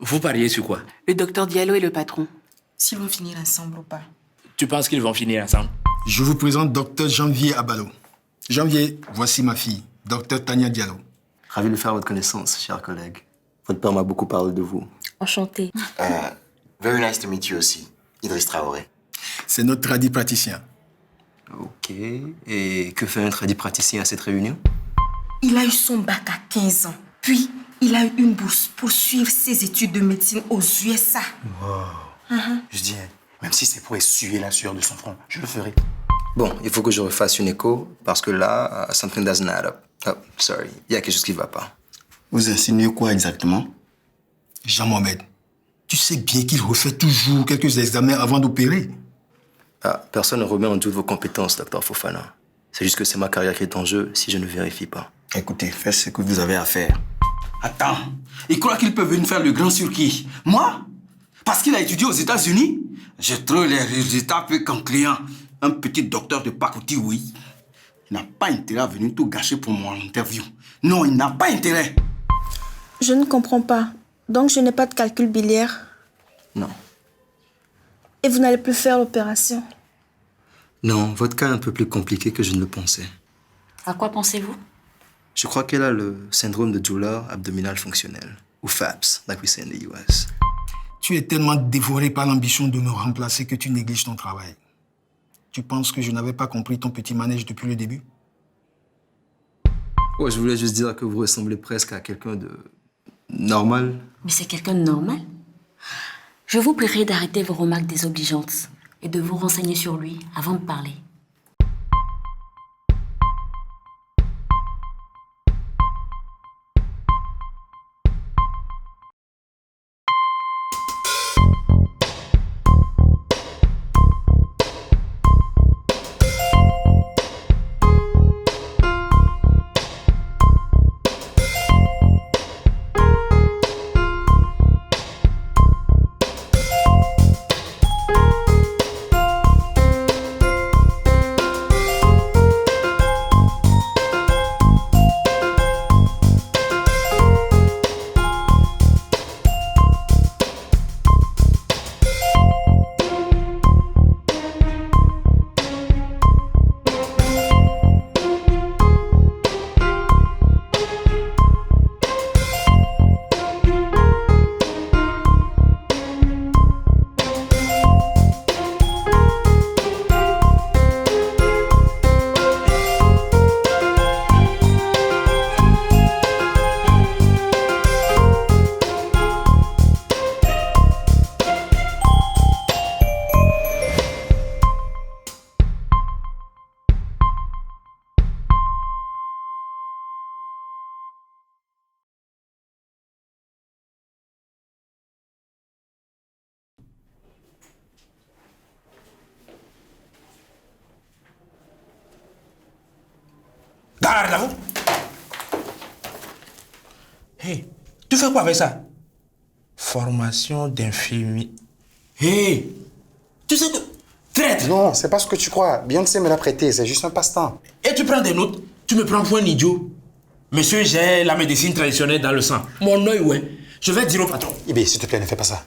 Vous pariez sur quoi? Le docteur Diallo et le patron. S'ils vont finir ensemble ou pas. Tu penses qu'ils vont finir ensemble? Je vous présente Docteur Janvier Abalo. Janvier, voici ma fille, Docteur Tania Diallo. Ravi de faire votre connaissance, cher collègue. Votre père m'a beaucoup parlé de vous. Enchanté. Very nice to meet you aussi, Idriss Traoré. C'est notre tradit praticien. Ok. Et que fait un tradit praticien à cette réunion? Il a eu son bac à 15 ans. Puis, il a eu une bourse pour suivre ses études de médecine aux USA. Wow. Je dis, même si c'est pour essuyer la sueur de son front, je le ferai. Bon, il faut que je refasse une écho, parce que là, something doesn't add up. Oh, sorry. Il y a quelque chose qui ne va pas. Vous insinuez quoi exactement? Jean-Mohamed, tu sais bien qu'il refait toujours quelques examens avant d'opérer. Ah, personne ne remet en doute vos compétences, docteur Fofana. C'est juste que c'est ma carrière qui est en jeu si je ne vérifie pas. Écoutez, faites ce que vous avez à faire. Attends, il croit qu'il peut venir faire le grand sur qui? Moi? Parce qu'il a étudié aux États-Unis? J'ai trouvé les résultats peu concluants. Un petit docteur de pacotille, oui. Il n'a pas intérêt à venir tout gâcher pour mon interview. Non, il n'a pas intérêt. Je ne comprends pas. Donc je n'ai pas de calcul biliaire. Non. Et vous n'allez plus faire l'opération? Non, votre cas est un peu plus compliqué que je ne le pensais. À quoi pensez-vous? Je crois qu'elle a le syndrome de douleur abdominale fonctionnelle, ou FAPS, like we say in the US. Tu es tellement dévoré par l'ambition de me remplacer que tu négliges ton travail. Tu penses que je n'avais pas compris ton petit manège depuis le début? Ouais, je voulais juste dire que vous ressemblez presque à quelqu'un de normal. Mais c'est quelqu'un de normal. Je vous prierai d'arrêter vos remarques désobligeantes et de vous renseigner sur lui avant de parler. Là-haut. Hey, tu fais quoi avec ça? Formation d'infirmier. Hey, tu sais que... Traître! Non, c'est pas ce que tu crois. Beyoncé me l'a prêté, c'est juste un passe-temps. Et tu prends des notes, tu me prends pour un idiot. Monsieur, j'ai la médecine traditionnelle dans le sang. Mon œil, ouais. Je vais dire au patron. Ibé, s'il te plaît, ne fais pas ça.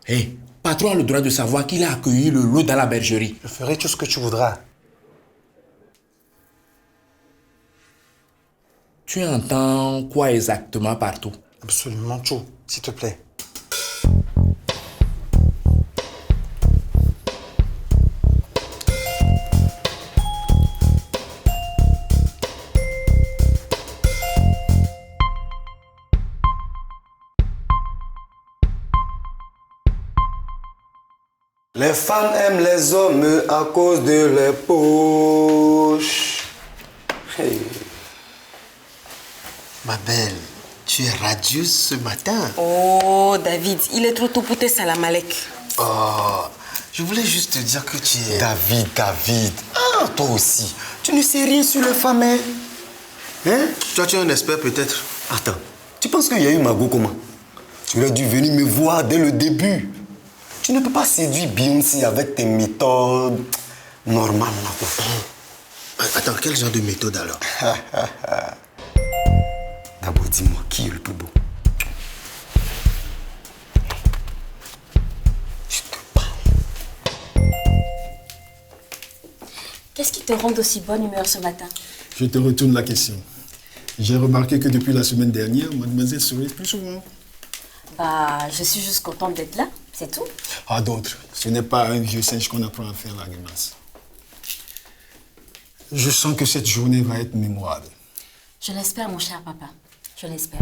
Hey, patron a le droit de savoir qu'il a accueilli le lot dans la bergerie. Je ferai tout ce que tu voudras. Tu entends quoi exactement partout? Absolument tout, s'il te plaît. Les femmes aiment les hommes à cause de leurs poches. Hey. Ma belle, tu es radieuse ce matin. Oh, David, il est trop tôt pour tes salamalek. Oh, je voulais juste te dire que tu es... David. Ah, toi aussi. Tu ne sais rien sur les femmes, hein? Toi, tu es un expert peut-être. Attends, tu penses qu'il y a eu Margot comment? Tu aurais dû venir me voir dès le début. Tu ne peux pas séduire Beyoncé avec tes méthodes normales, là, quoi. Attends, quel genre de méthode alors? D'abord, dis-moi, qui est le plus beau? te rende aussi bonne humeur ce matin? Je te retourne la question. J'ai remarqué que depuis la semaine dernière, mademoiselle sourit plus souvent. Bah, je suis juste contente d'être là, c'est tout. À d'autres, ce n'est pas à un vieux singe qu'on apprend à faire la grimace. Je sens que cette journée va être mémorable. Je l'espère, mon cher papa. Je l'espère.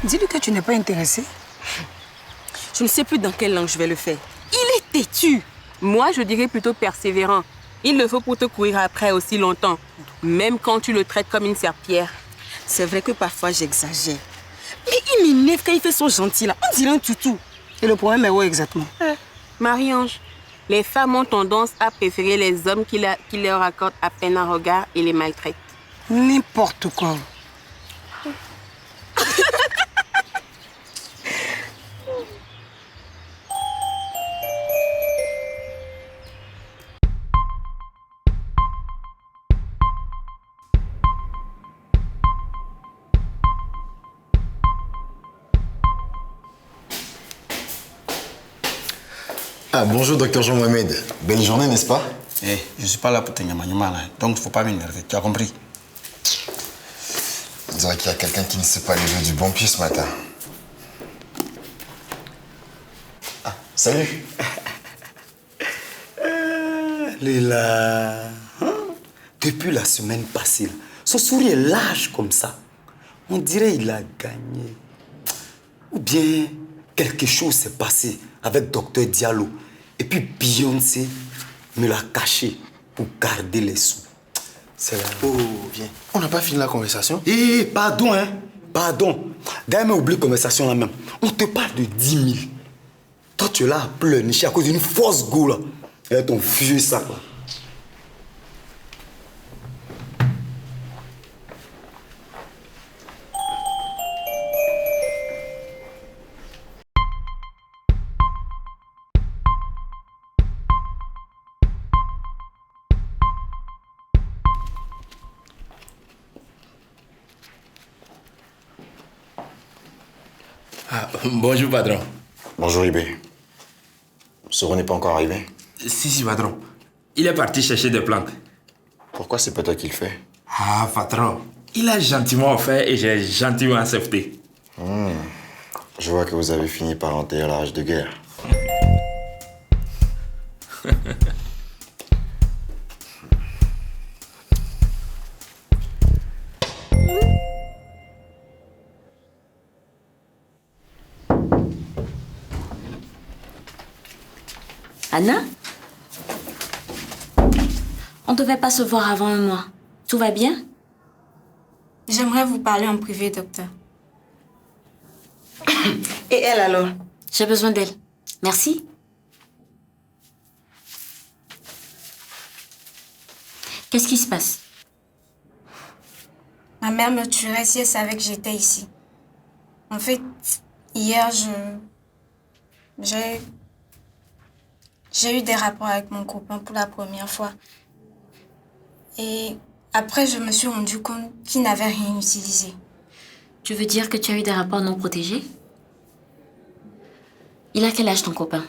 Dis-lui que tu n'es pas intéressé. Je ne sais plus dans quelle langue je vais le faire. Il est têtu. Moi, je dirais plutôt persévérant. Il le faut pour te courir après aussi longtemps, même quand tu le traites comme une serpillère. C'est vrai que parfois j'exagère. Mais il m'énerve quand il fait son gentil là. On dirait un toutou. Et le problème est où exactement? Marie-Ange, les femmes ont tendance à préférer les hommes qui leur accordent à peine un regard et les maltraitent. N'importe quoi. Ah, bonjour, docteur Jean-Mohamed. Belle journée, n'est-ce pas? Eh, je ne suis pas là pour te nyama là, donc il ne faut pas m'énerver. Tu as compris? On dirait qu'il y a quelqu'un qui ne s'est pas levé du bon pied ce matin. Ah, salut. Lila, hein? Depuis la semaine passée, là, son sourire est large comme ça. On dirait qu'il a gagné. Ou bien quelque chose s'est passé avec Docteur Diallo. Et puis Beyoncé me l'a caché pour garder les sous. C'est là. Oh, viens. On n'a pas fini la conversation? Eh, pardon, hein. Pardon. D'ailleurs, mais oublie la conversation là même. On te parle de 10 000. Toi, tu es là à pleurnicher à cause d'une fausse go là. Et ton vieux sac là. Ah, bonjour, patron. Bonjour, Ibé. Soro n'est pas encore arrivé? Si, patron. Il est parti chercher des plantes. Pourquoi c'est pas toi qui le fais? Ah, patron. Il a gentiment offert et j'ai gentiment accepté. Je vois que vous avez fini par enterrer la rage de guerre. Anna? On ne devait pas se voir avant un mois. Tout va bien? J'aimerais vous parler en privé, docteur. Et elle alors? J'ai besoin d'elle. Merci. Qu'est-ce qui se passe? Ma mère me tuerait si elle savait que j'étais ici. En fait, hier, j'ai eu des rapports avec mon copain pour la première fois. Et après, je me suis rendu compte qu'il n'avait rien utilisé. Tu veux dire que tu as eu des rapports non protégés? Il a quel âge ton copain?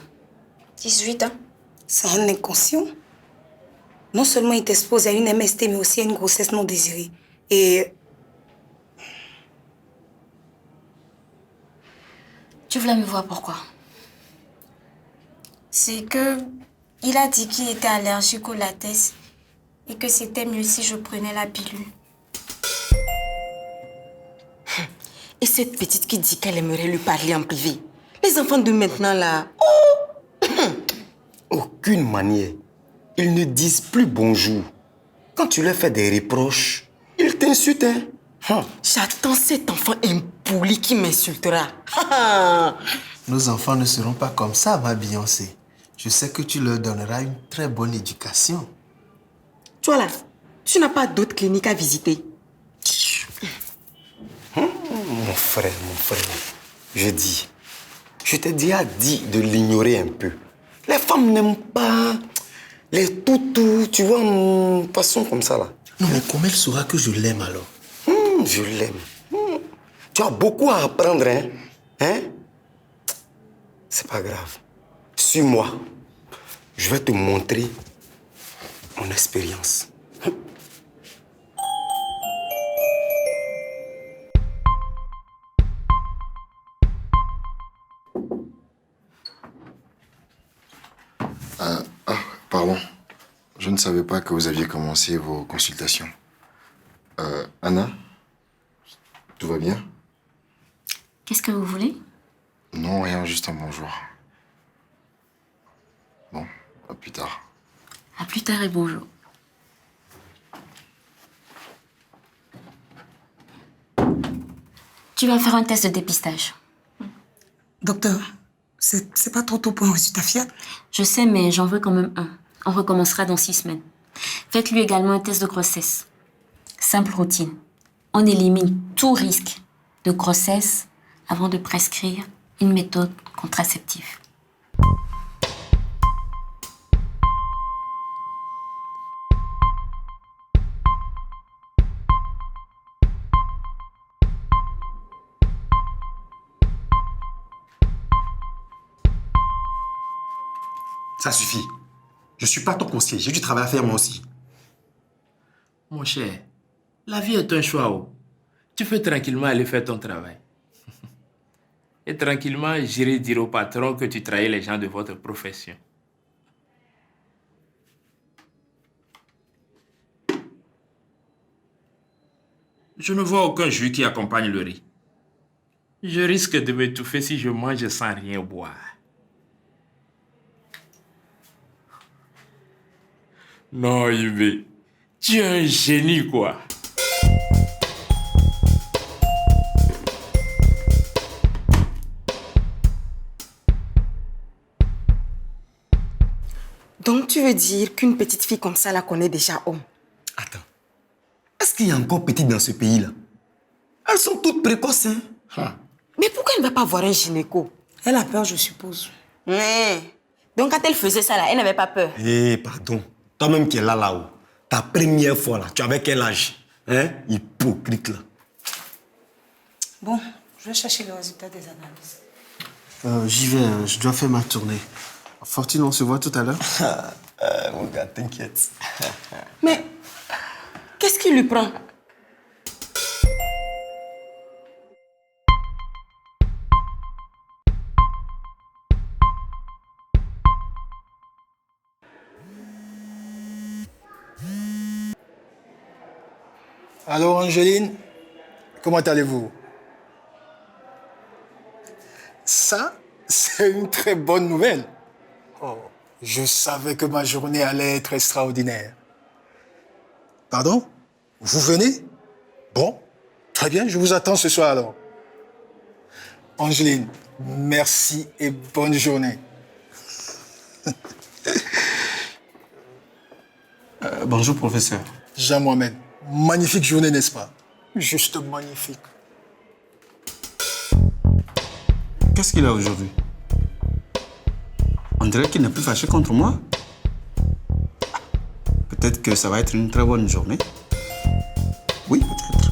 18 ans. C'est un inconscient. Non seulement il t'expose à une MST, mais aussi à une grossesse non désirée. Et Tu voulais me voir pourquoi? c'est que il a dit qu'il était allergique au latex et que c'était mieux si je prenais la pilule. Et cette petite qui dit qu'elle aimerait lui parler en privé. Les enfants de maintenant, là... Oh! Aucune manière. Ils ne disent plus bonjour. Quand tu leur fais des reproches, ils t'insultent. Hein? J'attends cet enfant impoli qui m'insultera. Nos enfants ne seront pas comme ça, ma Beyoncé. Je sais que tu leur donneras une très bonne éducation. Toi là, tu n'as pas d'autres cliniques à visiter. Mon frère, je t'ai déjà dit de l'ignorer un peu. Les femmes n'aiment pas les toutous, tu vois, façon comme ça là. Non, mais comment elle saura que je l'aime alors? Je l'aime. Tu as beaucoup à apprendre, hein? Hein? C'est pas grave. Suis-moi. Je vais te montrer mon expérience. Pardon. Je ne savais pas que vous aviez commencé vos consultations. Anna, tout va bien? Qu'est-ce que vous voulez? Non, rien, juste un bonjour. Bon, à plus tard. À plus tard et bonjour. Tu vas faire un test de dépistage. Docteur, c'est pas trop tôt pour un résultat fiable? Je sais, mais j'en veux quand même un. On recommencera dans 6 semaines. Faites-lui également un test de grossesse. Simple routine. On élimine tout risque de grossesse avant de prescrire une méthode contraceptive. Ça suffit. Je suis pas ton conseiller. J'ai du travail à faire moi aussi. Mon cher, la vie est un choix. Oh. Tu peux tranquillement aller faire ton travail. Et tranquillement, j'irai dire au patron que tu trahis les gens de votre profession. Je ne vois aucun jus qui accompagne le riz. Je risque de m'étouffer si je mange sans rien boire. Non, Yubé, tu es un génie, quoi. Donc tu veux dire qu'une petite fille comme ça la connaît déjà homme? Attends. Est-ce qu'il y a encore petite dans ce pays-là? Elles sont toutes précoces, hein? Mais pourquoi elle ne va pas voir un gynéco? Elle a peur, je suppose. Donc quand elle faisait ça, là, elle n'avait pas peur. Pardon. Toi-même qui es là-haut, ta première fois, là, tu avais quel âge? Hein? Hypocrite, là. Bon, je vais chercher le résultat des analyses. J'y vais, je dois faire ma tournée. Fortune, on se voit tout à l'heure. Mon gars, t'inquiète. Mais qu'est-ce qui lui prend? Alors, Angéline, comment allez-vous? Ça, c'est une très bonne nouvelle. Oh, je savais que ma journée allait être extraordinaire. Pardon? Vous venez? Bon, très bien, je vous attends ce soir alors. Angéline, merci et bonne journée. Bonjour, professeur. Jean Mohamed, magnifique journée, n'est-ce pas? Juste magnifique. Qu'est-ce qu'il a aujourd'hui? On dirait qu'il n'est plus fâché contre moi. Peut-être que ça va être une très bonne journée. Oui, peut-être.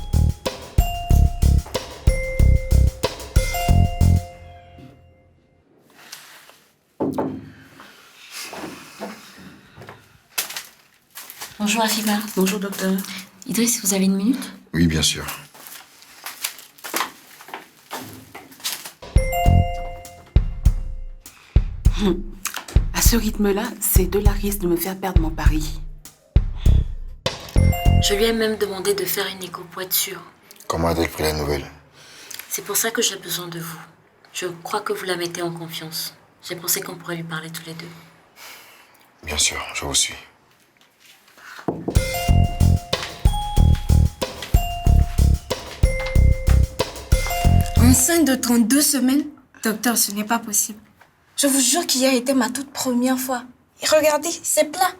Bonjour Afiba. Bonjour docteur. Idriss, vous avez une minute? Oui, bien sûr. À ce rythme-là, ces deux-là risquent de me faire perdre mon pari. Je lui ai même demandé de faire une écho pour être sûre. Comment a-t-elle pris la nouvelle? C'est pour ça que j'ai besoin de vous. Je crois que vous la mettez en confiance. J'ai pensé qu'on pourrait lui parler tous les deux. Bien sûr, je vous suis. Enceinte de 32 semaines? Docteur, ce n'est pas possible. Je vous jure qu'hier était ma toute première fois. Et regardez, c'est plat.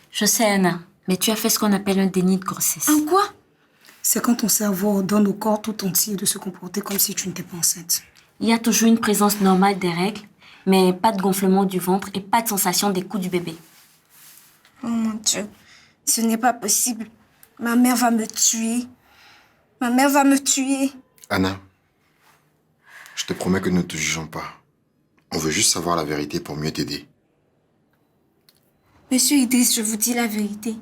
Je sais, Anna, mais tu as fait ce qu'on appelle un déni de grossesse. Un quoi? C'est quand ton cerveau ordonne au corps tout entier de se comporter comme si tu n'étais pas enceinte. Il y a toujours une présence normale des règles, mais pas de gonflement du ventre et pas de sensation des coups du bébé. Oh mon Dieu, ce n'est pas possible. Ma mère va me tuer. Ma mère va me tuer. Anna, te promets que nous ne te jugeons pas. On veut juste savoir la vérité pour mieux t'aider. Monsieur Idriss, je vous dis la vérité.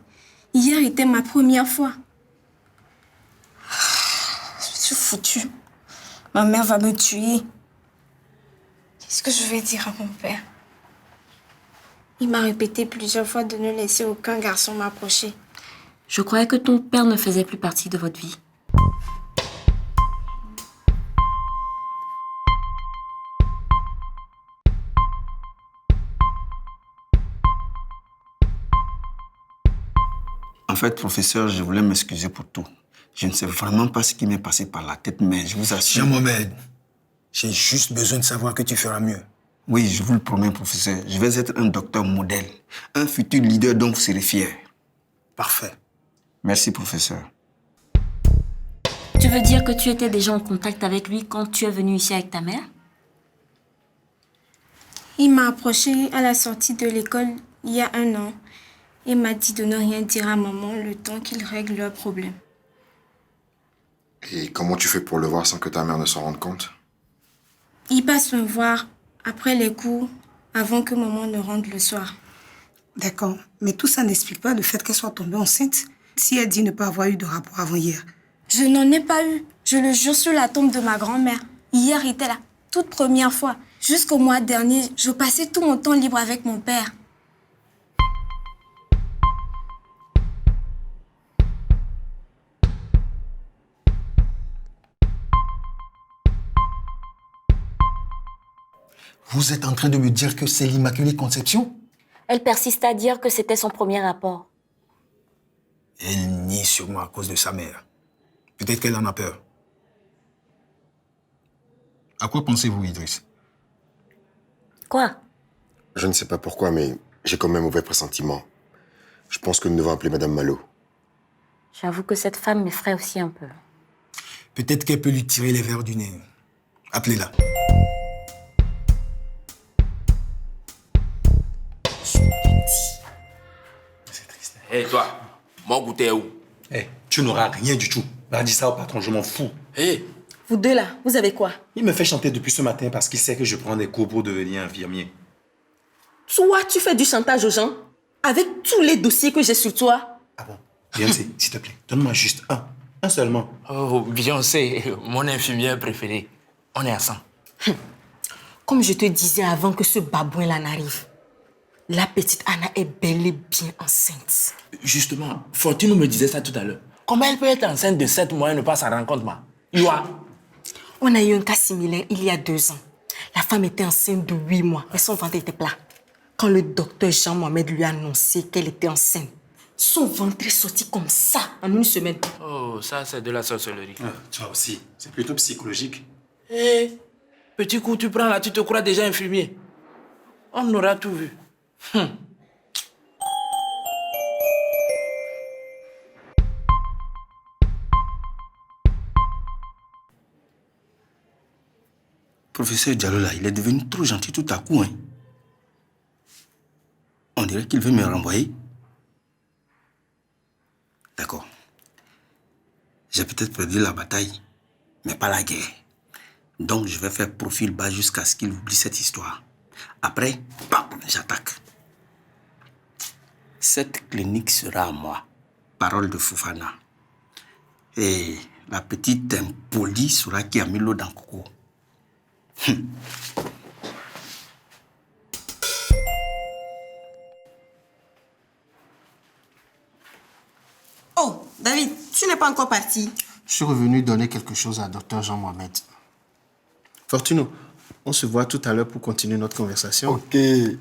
Hier était ma première fois. Je suis foutue. Ma mère va me tuer. Qu'est-ce que je vais dire à mon père? Il m'a répété plusieurs fois de ne laisser aucun garçon m'approcher. Je croyais que ton père ne faisait plus partie de votre vie. En fait, professeur, je voulais m'excuser pour tout. Je ne sais vraiment pas ce qui m'est passé par la tête, mais je vous assure... Jean-Mohamed, j'ai juste besoin de savoir que tu feras mieux. Oui, je vous le promets, professeur. Je vais être un docteur modèle. Un futur leader dont vous serez fier. Parfait. Merci, professeur. Tu veux dire que tu étais déjà en contact avec lui quand tu es venu ici avec ta mère? Il m'a approché à la sortie de l'école il y a 1 an et m'a dit de ne rien dire à maman le temps qu'il règle leurs problèmes. Et comment tu fais pour le voir sans que ta mère ne s'en rende compte? Il passe me voir après les cours, avant que maman ne rentre le soir. D'accord, mais tout ça n'explique pas le fait qu'elle soit tombée enceinte si elle dit ne pas avoir eu de rapport avant hier. Je n'en ai pas eu. Je le jure sur la tombe de ma grand-mère. Hier était la toute première fois. Jusqu'au mois dernier, je passais tout mon temps libre avec mon père. Vous êtes en train de me dire que c'est l'Immaculée Conception? Elle persiste à dire que c'était son premier rapport. Elle nie sûrement à cause de sa mère. Peut-être qu'elle en a peur. À quoi pensez-vous, Idriss? Quoi? Je ne sais pas pourquoi, mais j'ai quand même un mauvais pressentiment. Je pense que nous devons appeler Madame Malo. J'avoue que cette femme m'effraie aussi un peu. Peut-être qu'elle peut lui tirer les verres du nez. Appelez-la. Hé, toi, mon goûter est où? Hé, tu n'auras rien du tout. Va dire ça au patron, je m'en fous. Hé, vous deux là, vous avez quoi? Il me fait chanter depuis ce matin parce qu'il sait que je prends des cours pour devenir infirmier. Toi, tu fais du chantage aux gens avec tous les dossiers que j'ai sur toi. Ah bon? Beyoncé, s'il te plaît, donne-moi juste un seulement. Oh, Beyoncé, mon infirmière préférée. On est à 100. Comme je te disais avant que ce babouin-là n'arrive, la petite Anna est bel et bien enceinte. Justement, Fortune me disait ça tout à l'heure. Comment elle peut être enceinte de 7 mois et ne pas s'en rendre compte, ma? Yoa? On a eu un cas similaire il y a 2 ans. La femme était enceinte de 8 mois, mais son ventre était plat. Quand le docteur Jean-Mohamed lui a annoncé qu'elle était enceinte, son ventre est sorti comme ça en 1 semaine. Oh, ça c'est de la sorcellerie. Toi aussi, c'est plutôt psychologique. Hé, petit coup tu prends là, tu te crois déjà infirmier. On aura tout vu. Professeur Diallo, là, il est devenu trop gentil tout à coup, hein. On dirait qu'il veut me renvoyer. D'accord. J'ai peut-être perdu la bataille, mais pas la guerre. Donc, je vais faire profil bas jusqu'à ce qu'il oublie cette histoire. Après, bam, j'attaque. Cette clinique sera à moi. Parole de Fofana. Et la petite impolie sera qui a mis l'eau dans le coco. Oh, David, tu n'es pas encore parti. Je suis revenu donner quelque chose à Dr Jean-Mohamed. Fortuno, on se voit tout à l'heure pour continuer notre conversation. Ok,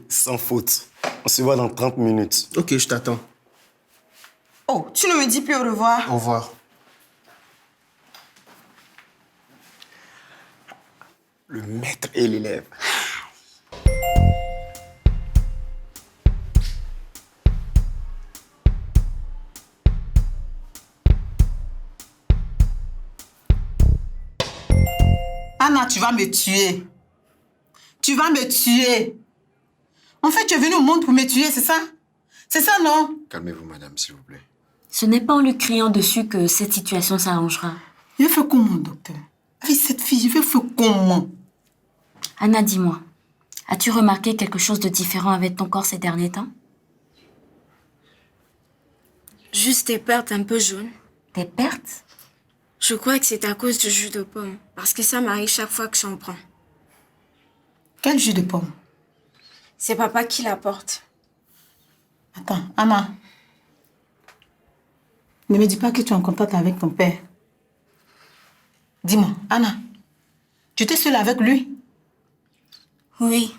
sans faute. On se voit dans 30 minutes. Ok, je t'attends. Oh, tu ne me dis plus au revoir. Au revoir. Le maître et l'élève. Anna, tu vas me tuer. Tu vas me tuer. En fait, tu es venue au monde pour me tuer, c'est ça? C'est ça, non? Calmez-vous, madame, s'il vous plaît. Ce n'est pas en lui criant dessus que cette situation s'arrangera. Je vais faire comment, docteur? Avec cette fille, je vais faire comment? Anna, dis-moi, as-tu remarqué quelque chose de différent avec ton corps ces derniers temps? Juste tes pertes un peu jaunes. Tes pertes? Je crois que c'est à cause du jus de pomme, parce que ça m'arrive chaque fois que j'en prends. Quel jus de pomme? C'est papa qui l'apporte. Attends, Anna. Ne me dis pas que tu es en contact avec ton père. Dis-moi, Anna, tu étais seule avec lui? Oui.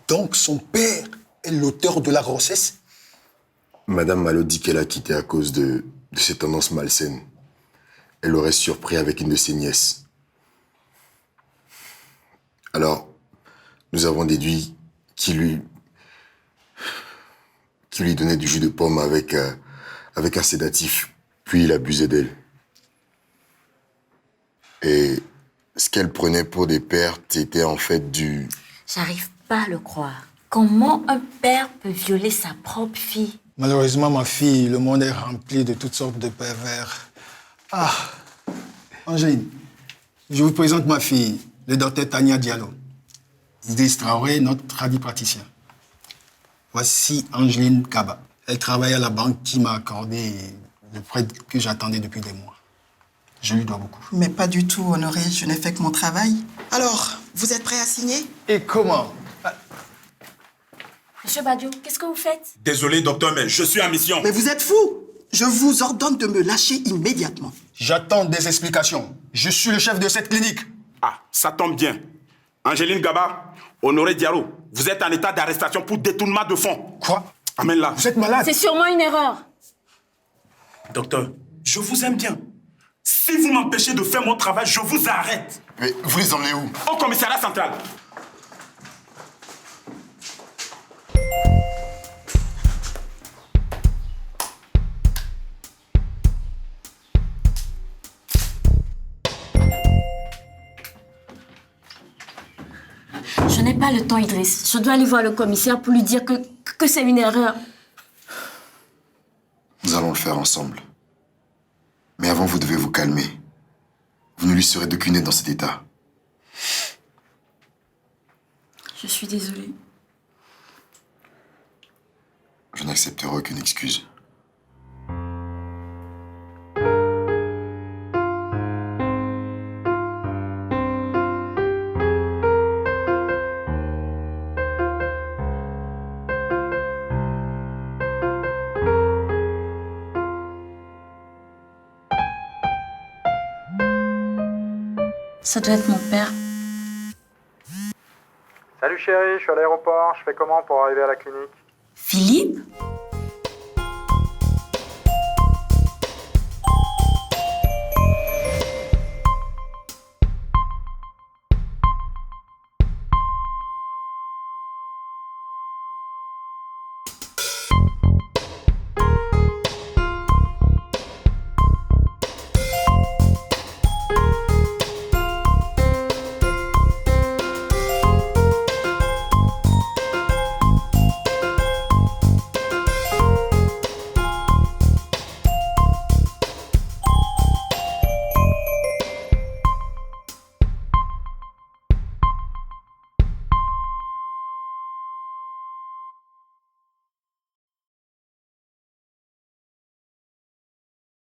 Donc son père est l'auteur de la grossesse? Madame Malo dit qu'elle a quitté à cause de ses tendances malsaines. Elle l'aurait surpris avec une de ses nièces. Alors, nous avons déduit qu'il lui donnait du jus de pomme avec un sédatif, puis il abusait d'elle. Et ce qu'elle prenait pour des pertes était en fait du... J'arrive pas à le croire. Comment un père peut violer sa propre fille? Malheureusement, ma fille, le monde est rempli de toutes sortes de pervers. Ah, Angéline, je vous présente ma fille, le docteur Tania Diallo. Idriss Traoré, notre praticien. Voici Angeline Kaba. Elle travaille à la banque qui m'a accordé le prêt que j'attendais depuis des mois. Je lui dois beaucoup. Mais pas du tout, Honoré. Je n'ai fait que mon travail. Alors, vous êtes prêt à signer? Et comment? Monsieur Badiou, qu'est-ce que vous faites? Désolé, docteur, mais je suis en mission. Mais vous êtes fou! Je vous ordonne de me lâcher immédiatement. J'attends des explications. Je suis le chef de cette clinique. Ah, ça tombe bien. Angeline Gaba, Honoré Diallo, vous êtes en état d'arrestation pour détournement de fonds. Quoi? Amène-la. Vous êtes malade? C'est sûrement une erreur. Docteur, je vous aime bien. Si vous m'empêchez de faire mon travail, je vous arrête. Mais vous les emmenez où? Au commissariat central. Je n'ai pas le temps, Idriss. Je dois aller voir le commissaire pour lui dire que c'est une erreur. Nous allons le faire ensemble. Mais avant, vous devez vous calmer. Vous ne lui serez d'aucune aide dans cet état. Je suis désolée. Je n'accepterai aucune excuse. Ça doit être mon père. Salut chérie, je suis à l'aéroport. Je fais comment pour arriver à la clinique? Philippe?